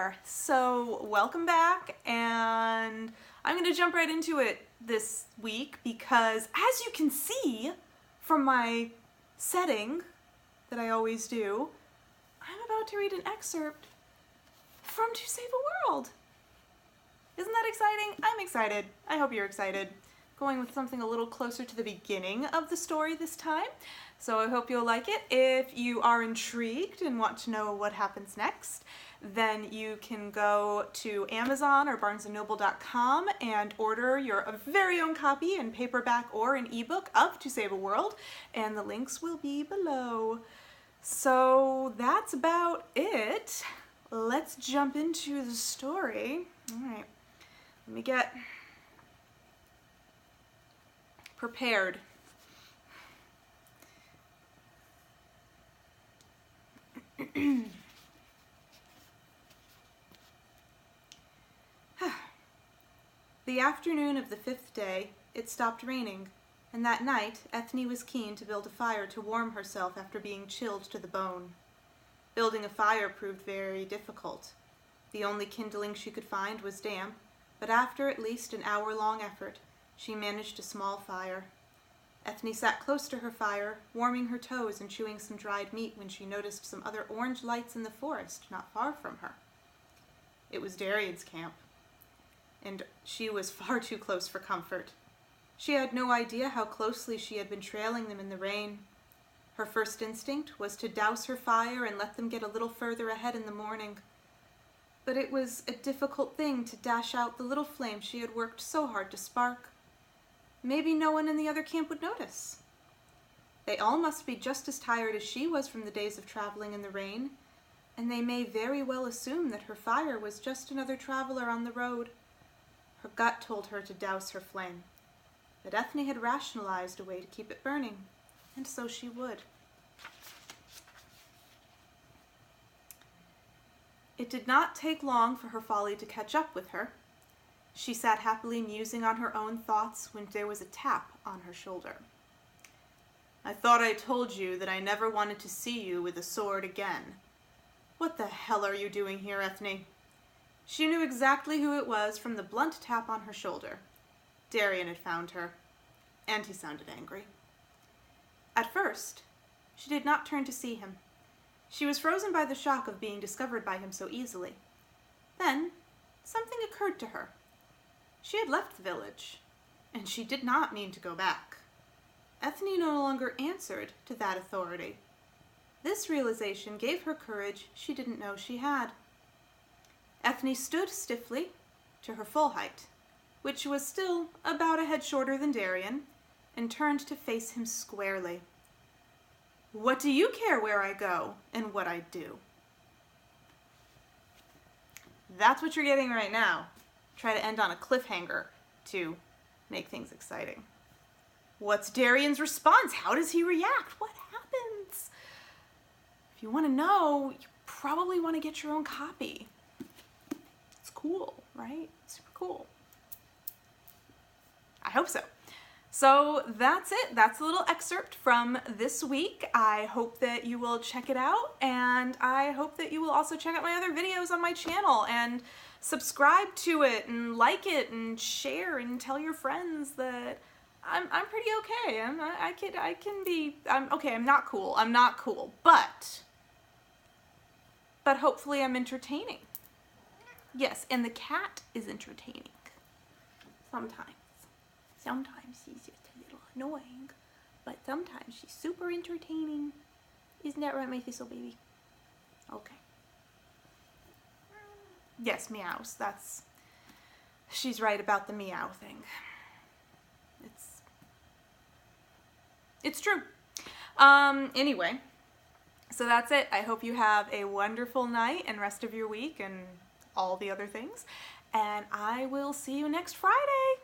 there. So welcome back, and I'm going to jump right into it this week because, as you can see from my setting that I always do, I'm about to read an excerpt from To Save a World. Isn't that exciting? I'm excited. I hope you're excited. Going with something a little closer to the beginning of the story this time, so I hope you'll like it. If you are intrigued and want to know what happens next, then you can go to Amazon or barnesandnoble.com and order your very own copy in paperback or an ebook of To Save a World, and the links will be below. So that's about it. Let's jump into the story. All right, let me get prepared. The afternoon of the 5th day, it stopped raining, and that night Eithne was keen to build a fire to warm herself after being chilled to the bone. Building a fire proved very difficult. The only kindling she could find was damp, but after at least an hour-long effort, she managed a small fire. Eithne sat close to her fire, warming her toes and chewing some dried meat when she noticed some other orange lights in the forest not far from her. It was Darian's camp, and she was far too close for comfort. She had no idea how closely she had been trailing them in the rain. Her first instinct was to douse her fire and let them get a little further ahead in the morning. But it was a difficult thing to dash out the little flame she had worked so hard to spark. Maybe no one in the other camp would notice. They all must be just as tired as she was from the days of traveling in the rain, and they may very well assume that her fire was just another traveler on the road. Her gut told her to douse her flame, but Eithne had rationalized a way to keep it burning, and so she would. It did not take long for her folly to catch up with her. She sat happily musing on her own thoughts when there was a tap on her shoulder. "I thought I told you that I never wanted to see you with a sword again. What the hell are you doing here, Eithne?" She knew exactly who it was from the blunt tap on her shoulder. Darian had found her, and he sounded angry. At first, she did not turn to see him. She was frozen by the shock of being discovered by him so easily. Then, something occurred to her. She had left the village, and she did not mean to go back. Eithne no longer answered to that authority. This realization gave her courage she didn't know she had. Eithne stood stiffly to her full height, which was still about a head shorter than Darian, and turned to face him squarely. "What do you care where I go and what I do?" That's what you're getting right now. Try to end on a cliffhanger to make things exciting. What's Darian's response? How does he react? What happens? If you want to know, you probably want to get your own copy. It's cool, right? Super cool. I hope so. So that's it. That's a little excerpt from this week. I hope that you will check it out, and I hope that you will also check out my other videos on my channel and subscribe to it and like it and share and tell your friends that I'm pretty okay. I'm okay. I'm not cool. I'm not cool, but hopefully I'm entertaining. Yes, and the cat is entertaining. Sometimes she's just a little annoying, but sometimes she's super entertaining. Isn't that right, my thistle baby? Okay. Yes, meows. She's right about the meow thing. It's true. Anyway, so that's it. I hope you have a wonderful night and rest of your week and all the other things, and I will see you next Friday.